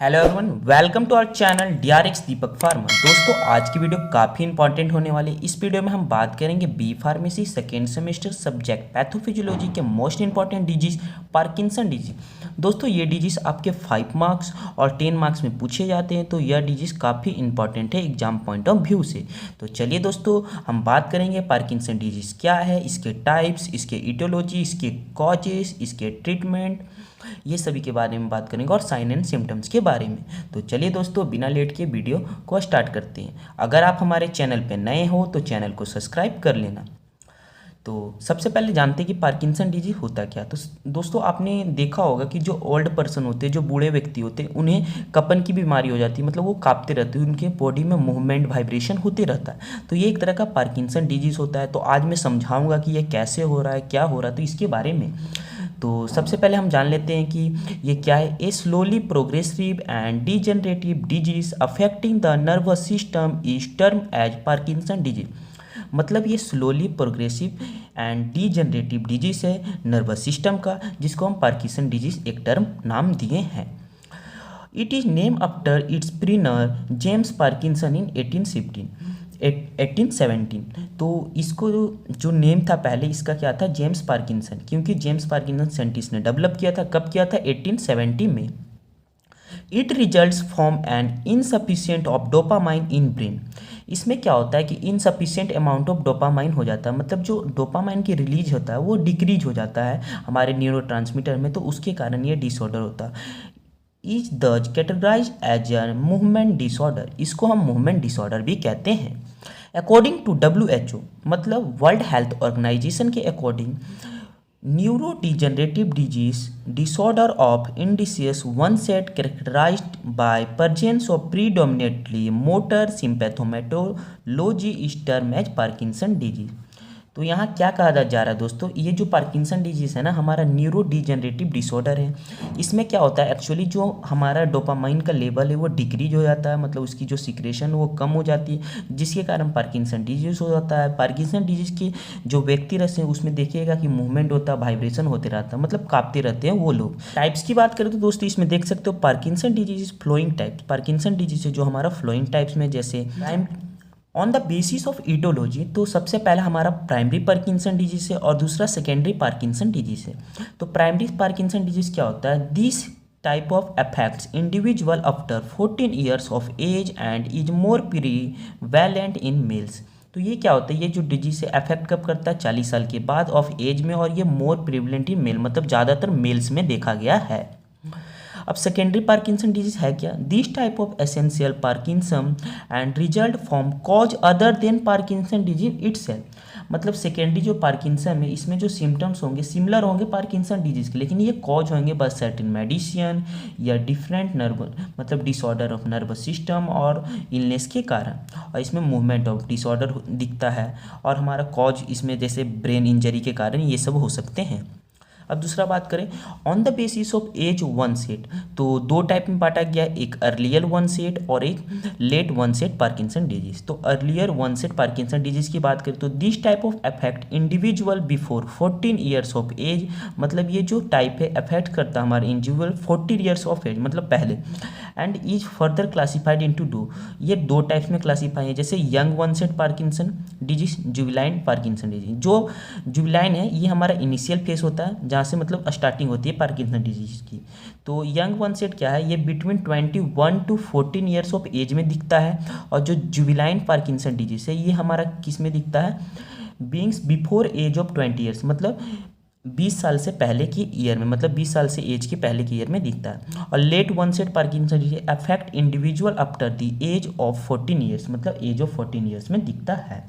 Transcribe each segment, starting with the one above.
Hello everyone, welcome to our channel DRX Deepak pharma. दोस्तों, आज की वीडियो काफ़ी इंपॉर्टेंट होने वाली है। इस वीडियो में हम बात करेंगे B pharmacy second semester subject pathophysiology के most important disease Parkinson disease. दोस्तों, ये डिजीज आपके 5 मार्क्स और 10 मार्क्स में पूछे जाते हैं, तो यह डिजीज काफ़ी इंपॉर्टेंट है एग्जाम पॉइंट ऑफ व्यू से। तो चलिए दोस्तों, हम बात करेंगे पार्किंसन डिजीज क्या है, इसके टाइप्स, इसके इटियोलॉजी, इसके कॉजेस, इसके ट्रीटमेंट, ये सभी के बारे में बात करेंगे और साइन एंड सिम्टम्स के बारे में। तो चलिए दोस्तों, बिना लेट के वीडियो को स्टार्ट करते हैं। अगर आप हमारे चैनल पर नए हो तो चैनल को सब्सक्राइब कर लेना। तो सबसे पहले जानते हैं कि पार्किंसन डिजीज होता क्या। तो दोस्तों, आपने देखा होगा कि जो ओल्ड पर्सन होते हैं, जो बूढ़े व्यक्ति होते हैं, उन्हें कपन की बीमारी हो जाती है, मतलब वो कांपते रहते हैं, उनके बॉडी में मूवमेंट वाइब्रेशन होते रहता है। तो ये एक तरह का पार्किंसन डिजीज होता है। तो आज मैं समझाऊंगा कि ये कैसे हो रहा है, क्या हो रहा है, तो इसके बारे में। तो सबसे पहले हम जान लेते हैं कि ये क्या है। A slowly progressive and degenerative disease affecting the nervous system is term as Parkinson disease. मतलब ये slowly progressive and degenerative disease है नर्वस सिस्टम का, जिसको हम पार्किंसन डिजीज एक टर्म नाम दिए हैं। It is name after its pioneer James Parkinson in 1817। तो इसको जो नेम था पहले, इसका क्या था, जेम्स पार्किंसन, क्योंकि जेम्स पार्किंसन साइंटिस्ट ने डेवलप किया था। कब किया था? 1870 में। It results from an insufficient of dopamine in brain. इसमें क्या होता है कि इनसफिशियंट अमाउंट ऑफ डोपामाइन हो जाता है, मतलब जो डोपामाइन की रिलीज होता है वो डिक्रीज हो जाता है हमारे न्यूरोट्रांसमीटर में, तो उसके कारण ये डिसऑर्डर होता है। Is thus categorize as a movement disorder. इसको हम मूवमेंट डिसऑर्डर भी कहते हैं। अकॉर्डिंग टू WHO, मतलब वर्ल्ड हेल्थ ऑर्गेनाइजेशन के according, neuro degenerative disease disorder of insidious onset characterized by presence of predominantly motor symptomatology is term as Parkinson disease. तो यहाँ क्या कहा जा रहा है दोस्तों, ये जो पार्किंसन डिजीज है ना, हमारा न्यूरो डिजेनरेटिव डिसऑर्डर है। इसमें क्या होता है एक्चुअली, जो हमारा डोपामाइन का लेवल है वो डिक्रीज हो जाता है, मतलब उसकी जो सिक्रेशन वो कम हो जाती है, जिसके कारण पार्किंसन डिजीज हो जाता है। पार्किंसन डिजीज के जो व्यक्ति रहते हैं उसमें देखिएगा कि मूवमेंट होता है, वाइब्रेशन होते रहता है, मतलब कांपते रहते हैं वो लोग। टाइप्स की बात करें तो दोस्तों, इसमें देख सकते हो Parkinson disease following types. Parkinson disease है जो हमारा फ्लोइंग टाइप्स में, जैसे on the basis of etiology, तो सबसे पहला हमारा प्राइमरी पार्किंसन डिजीज है और दूसरा सेकेंडरी पार्किंसन डिजीज है। तो प्राइमरी पार्किंसन डिजीज क्या होता है? This type of affects individual after 14 years of age and is more prevalent in males. तो ये क्या होता है, ये जो डिजीज है अफेक्ट कब करता है? 40 साल के बाद ऑफ एज में, और ये मोर प्रीवलेंट इन मेल, मतलब ज़्यादातर मेल्स में देखा गया है। अब सेकेंडरी पार्किंसन डिजीज है क्या? This type of essential Parkinson and result from cause other than Parkinson disease itself. मतलब सेकेंडरी जो पार्किंसन है, इसमें जो सिम्टम्स होंगे सिमिलर होंगे पार्किंसन डिजीज के, लेकिन ये कॉज होंगे बस सर्टेन मेडिसिन या डिफरेंट नर्व, मतलब डिसऑर्डर ऑफ नर्वस सिस्टम और इलनेस के कारण। और इसमें मूवमेंट ऑफ डिसऑर्डर दिखता है, और हमारा कॉज इसमें जैसे ब्रेन इंजरी के कारण ये सब हो सकते हैं। अब दूसरा बात करें, on the basis of age onset, तो दो टाइप में बांटा गया, एक अर्लियर वन सेट और एक late onset Parkinson disease. तो earlier onset Parkinson disease की बात करें तो this type of affect individual before 14 years of age, मतलब ये जो टाइप है अफेक्ट करता है हमारे इंडिविजुअल 14 ईयर्स ऑफ एज, मतलब पहले, and is further classified into two. ये दो टाइप्स में क्लासीफाई है, जैसे young one set Parkinson disease, juvenile Parkinson disease. जो जुवेनाइल है ये हमारा इनिशियल फेज होता है, जहाँ से मतलब स्टार्टिंग होती है पार्किंसन डिजीज की। तो यंग वन सेट क्या है, ये between 21 to 14 years of age में दिखता है। और जो जुवेनाइल पार्किंसन डिजीज है ये हमारा किस में दिखता है? Beings before age of 20 years, मतलब 20 साल से पहले की ईयर में, मतलब 20 साल से एज के पहले की ईयर में दिखता है। और late onset Parkinson disease affect individual after the age of 14 years, मतलब एज ऑफ 14 ईयर्स में दिखता है,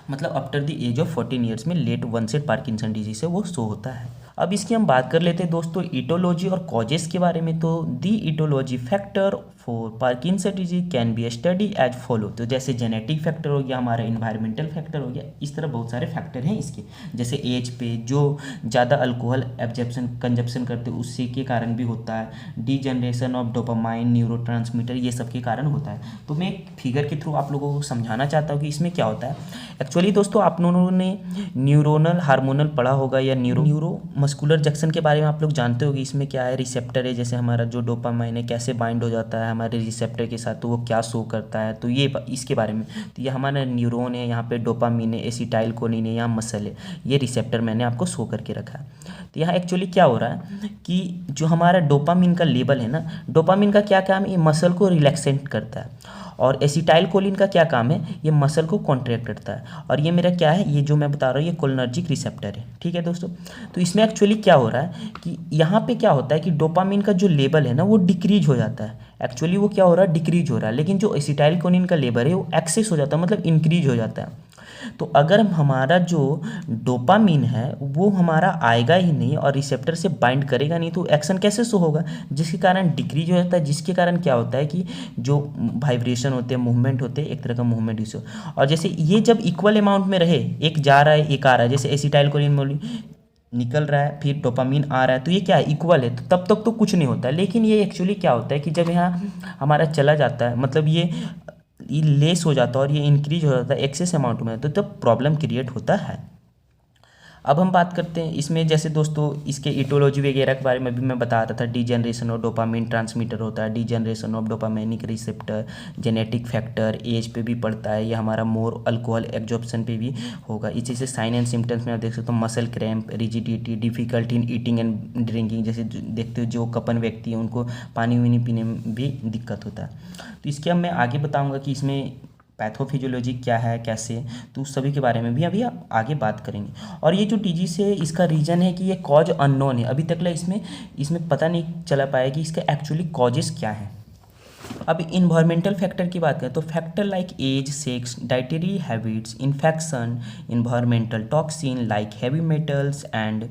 मतलब after the age of 14 years में late onset Parkinson disease है वो शो होता है। अब इसकी हम बात कर लेते हैं दोस्तों ईटोलॉजी और कॉजेस के बारे में। तो the etiology factor for Parkinson disease can be study as follow. तो जैसे जेनेटिक फैक्टर हो गया, हमारा इन्वायरमेंटल फैक्टर हो गया, इस तरह बहुत सारे फैक्टर हैं इसके। जैसे एज पे जो ज़्यादा अल्कोहल एब्जॉर्प्शन कंजप्शन करते हैं उसी के कारण भी होता है। डीजनरेशन ऑफ डोपामाइन न्यूरोट्रांसमीटर ये सब के कारण होता है। तो मैं एक फिगर के थ्रू आप लोगों को समझाना चाहता हूँ कि इसमें क्या होता है। एक्चुअली दोस्तों आप लोगों ने न्यूरोनल हार्मोनल पढ़ा होगा या न्यूरो मस्कुलर जंक्शन के बारे में आप लोग जानते होगे। इसमें क्या है, रिसेप्टर है, जैसे हमारा जो डोपामाइन है कैसे बाइंड हो जाता है हमारे रिसेप्टर के साथ, तो वो क्या शो करता है, तो ये इसके बारे में। तो ये हमारा न्यूरॉन है, यहाँ पे डोपामिन है, एसिटाइल कोलिन है, यहाँ मसल है, ये रिसेप्टर मैंने आपको शो करके रखा है। तो यहाँ एक्चुअली क्या हो रहा है कि जो हमारा डोपामिन का लेवल है ना, डोपामिन का क्या काम है, ये मसल को रिलैक्सेंट करता है। और एसिटाइल कोलिन का क्या काम है, ये मसल को कॉन्ट्रैक्ट करता है। और ये मेरा क्या है, ये जो मैं बता रहा हूँ ये कोलिनर्जिक रिसेप्टर है, ठीक है दोस्तों। तो इसमें एक्चुअली क्या हो रहा है कि यहाँ पे क्या होता है कि डोपामिन का जो लेवल है ना वो डिक्रीज हो जाता है। एक्चुअली वो क्या हो रहा है, डिक्रीज हो रहा है। लेकिन जो एसिटाइल कोलिन का लेवल है वो एक्सेस हो जाता है, मतलब इंक्रीज हो जाता है। तो अगर हमारा जो डोपामिन है वो हमारा आएगा ही नहीं और रिसेप्टर से बाइंड करेगा नहीं, तो एक्शन कैसे शो होगा, जिसके कारण डिक्रीज हो जाता है। जिसके कारण क्या होता है कि जो वाइब्रेशन होते हैं, मूवमेंट होते हैं, एक तरह का मूवमेंट इशू। और जैसे ये जब इक्वल अमाउंट में रहे, एक जा रहा है एक आ रहा है, जैसे एसिटाइल कोलिन निकल रहा है फिर डोपामिन आ रहा है, तो ये क्या है, इक्वल है, तो तब तक तो कुछ नहीं होता है। लेकिन ये एक्चुअली क्या होता है कि जब यहाँ हमारा चला जाता है, मतलब ये लेस हो जाता है और ये इंक्रीज हो जाता है एक्सेस अमाउंट में, तो तब प्रॉब्लम क्रिएट होता है। अब हम बात करते हैं इसमें, जैसे दोस्तों इसके इटोलॉजी वगैरह के बारे में भी मैं बता रहा था। डीजनरेशन ऑफ डोपामिन ट्रांसमीटर होता है, degeneration of dopaminergic receptor, genetic factor, age पे भी पड़ता है, ये हमारा मोर अल्कोहल एब्जॉर्प्शन पे भी होगा। इसी से साइन एंड सिम्टम्स में आप देख सकते हो, muscle cramp, rigidity, difficulty in eating and drinking. जैसे देखते हो जो कपन व्यक्ति है उनको पानी वानी पीने में भी दिक्कत होता है। तो इसके अब मैं आगे बताऊँगा कि इसमें पैथोफिजियोलॉजी क्या है कैसे, तो उस सभी के बारे में भी अभी आगे बात करेंगे। और ये जो डिजीज है इसका रीज़न है कि ये कॉज अननोन है, अभी तक इसमें पता नहीं चला पाया कि इसका एक्चुअली कॉजेस क्या है। अब इन्वायरमेंटल फैक्टर की बात करें तो factor like age, sex, dietary habits, infection, environmental toxin like heavy metals and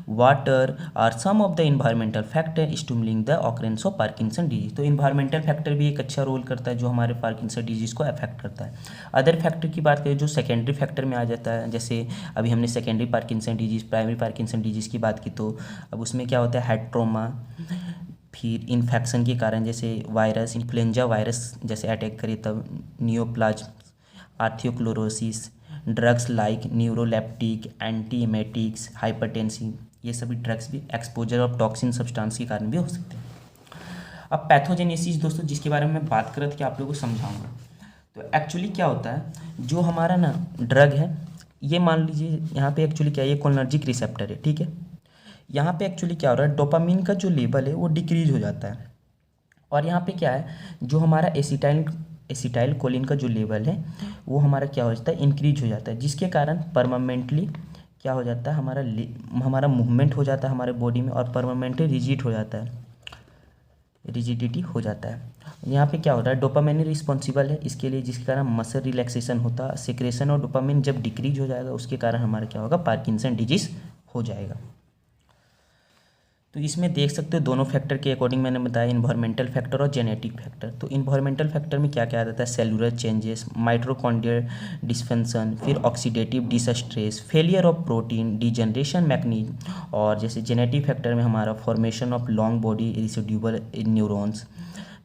water are some of the environmental factor stimulating the occurrence of Parkinson disease. तो इन्वायरमेंटल फैक्टर भी एक अच्छा रोल करता है जो हमारे पार्किंसन डिजीज को affect करता है। अदर फैक्टर की बात करें जो सेकेंडरी फैक्टर में आ जाता है, जैसे अभी हमने secondary Parkinson disease, primary Parkinson disease की बात की, तो अब उसमें क्या होता है, हेड ट्रॉमा, फिर इन्फेक्शन के कारण जैसे वायरस, इन्फ्लुएंजा वायरस जैसे अटैक करे तब, neoplasm, arteriosclerosis, drugs like neuroleptic, anti emetics, hypertensive, ये सभी ड्रग्स भी एक्सपोजर ऑफ टॉक्सिन सब्सटेंस के कारण भी हो सकते हैं। अब पैथोजेनेसिस दोस्तों जिसके बारे में मैं बात कर रहा था कि आप लोगों को समझाऊंगा, तो एक्चुअली क्या होता है, जो हमारा ना ड्रग है, ये मान लीजिए यहाँ पे एक्चुअली क्या है, ये कोलिनर्जिक रिसेप्टर है, ठीक है। यहाँ पे एक्चुअली क्या हो रहा है, डोपामिन का जो लेवल है वो डिक्रीज हो जाता है। और यहाँ पे क्या है, जो हमारा एसिटाइल कोलिन का जो लेवल है वो हमारा क्या हो जाता है, इंक्रीज हो जाता है, जिसके कारण परमानेंटली क्या हो जाता है, हमारा मूवमेंट हो जाता है हमारे बॉडी में, और परमानेंटली रिजिड हो जाता है, रिजिडिटी हो जाता है। यहाँ पे क्या होता है, डोपामिन रिस्पॉन्सिबल है इसके लिए, जिसके कारण मसल रिलैक्सेशन होता है। सिक्रेशन और डोपामिन जब डिक्रीज हो जाएगा उसके कारण हमारा क्या होगा, पार्किंसन डिजीज हो जाएगा। तो इसमें देख सकते हो दोनों फैक्टर के अकॉर्डिंग मैंने बताया, इन्वायरमेंटल फैक्टर और जेनेटिक फैक्टर। तो इन्वायरमेंटल फैक्टर में क्या क्या आ जाता है, सेलुलर चेंजेस, माइटोकॉन्ड्रियल डिस्फंक्शन, फिर oxidative distress, failure of protein, degeneration mechanism, और जैसे जेनेटिक फैक्टर में हमारा formation of long body residual neurons,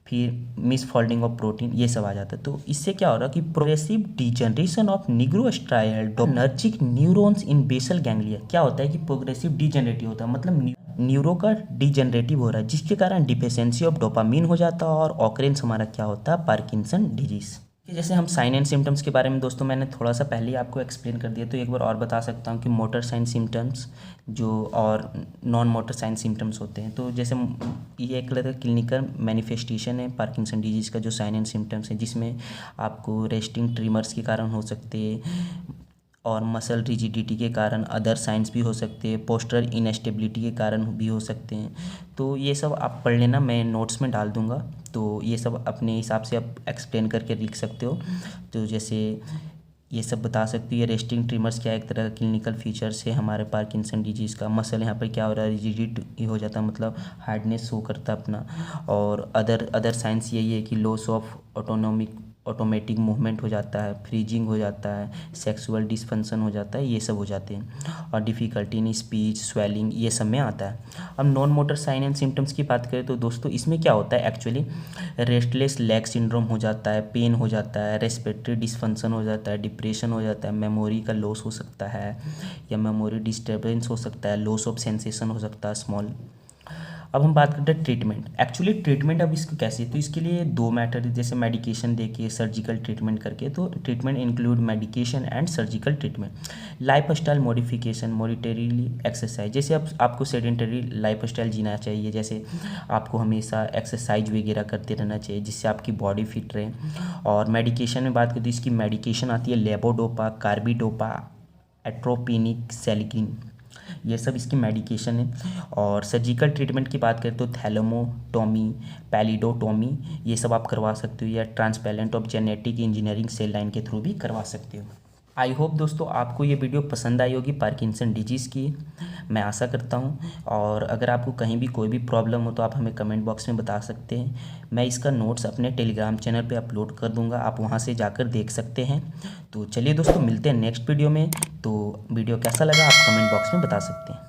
फिर मिसफोल्डिंग ऑफ प्रोटीन, ये सब आ जाता है। तो इससे क्या हो रहा है कि progressive degeneration of nigrostriatal dopaminergic neurons in basal ganglia, क्या होता है कि प्रोग्रेसिव डिजनरेटिव होता है, मतलब न्यूरो का डिजनरेटिव हो रहा है, जिसके कारण डिफिशियंसी ऑफ डोपामिन हो जाता है और ऑकरेंस हमारा क्या होता है, पार्किंसन डिजीज। जैसे हम साइन एंड सिम्टम्स के बारे में दोस्तों मैंने थोड़ा सा पहले ही आपको एक्सप्लेन कर दिया, तो एक बार और बता सकता हूँ कि मोटर साइन सिम्टम्स जो और नॉन मोटर साइन सिम्टम्स होते हैं। तो जैसे ये एक तरह का क्लिनिकल मैनिफेस्टेशन है पार्किंसन डिजीज़ का, जो साइन एंड सिम्टम्स है, जिसमें आपको रेस्टिंग ट्रिमर्स के कारण हो सकते हैं, और मसल रिजिडिटी के कारण अदर साइंस भी हो सकते हैं, पोस्चरल इनस्टेबिलिटी के कारण भी हो सकते हैं। तो ये सब आप पढ़ लेना, मैं नोट्स में डाल दूँगा, तो ये सब अपने हिसाब से आप एक्सप्लेन करके लिख सकते हो। तो जैसे ये सब बता सकती है। रेस्टिंग ट्रिमर्स क्या एक तरह का क्लिनिकल फीचर्स है हमारे पार्किंसन डिजीज़ का। मसल यहाँ पर क्या हो रहा है, रिजिडिटी हो जाता है, मतलब हार्डनेस शो करता है अपना। और अदर साइंस यही है कि लॉस ऑफ ऑटोमेटिक मूवमेंट हो जाता है, फ्रीजिंग हो जाता है, सेक्सुअल डिसफंक्शन हो जाता है, ये सब हो जाते हैं। और डिफ़िकल्टी इन स्पीच, स्वेलिंग, ये सब में आता है। अब non motor sign and symptoms की बात करें तो दोस्तों इसमें क्या होता है एक्चुअली, रेस्टलेस लेग सिंड्रोम हो जाता है, पेन हो जाता है, रेस्पिरेटरी डिसफंक्शन हो जाता है, डिप्रेशन हो जाता है, मेमोरी का लॉस हो सकता है या मेमोरी डिस्टर्बेंस हो सकता है, लॉस ऑफ सेंसेशन हो सकता है स्मॉल। अब हम बात करते हैं ट्रीटमेंट। एक्चुअली ट्रीटमेंट अब इसको कैसे, तो इसके लिए दो मैथड, जैसे मेडिकेशन देके सर्जिकल ट्रीटमेंट करके। तो treatment include medication and surgical treatment. Life style modification, monetarily exercise, जैसे अब आपको सेडेंटरी लाइफ स्टाइल जीना चाहिए, जैसे आपको हमेशा एक्सरसाइज वगैरह करते रहना चाहिए जिससे आपकी बॉडी फिट रहे। और मेडिकेशन में बात करें तो इसकी मेडिकेशन आती है लेवोडोपा, कार्बिडोपा, एट्रोपिनिक, सेलिकिन, ये सब इसकी मेडिकेशन है। और सर्जिकल ट्रीटमेंट की बात करें तो थैलेमोटोमी, पैलिडोटोमी, ये सब आप करवा सकते हो, या transplant of genetic engineering cell line के थ्रू भी करवा सकते हो। आई होप दोस्तों आपको ये वीडियो पसंद आई होगी पार्किंसन डिजीज़ की, मैं आशा करता हूँ। और अगर आपको कहीं भी कोई भी प्रॉब्लम हो तो आप हमें कमेंट बॉक्स में बता सकते हैं। मैं इसका नोट्स अपने टेलीग्राम चैनल पे अपलोड कर दूँगा, आप वहाँ से जाकर देख सकते हैं। तो चलिए दोस्तों, मिलते हैं नेक्स्ट वीडियो में। तो वीडियो कैसा लगा आप कमेंट बॉक्स में बता सकते हैं।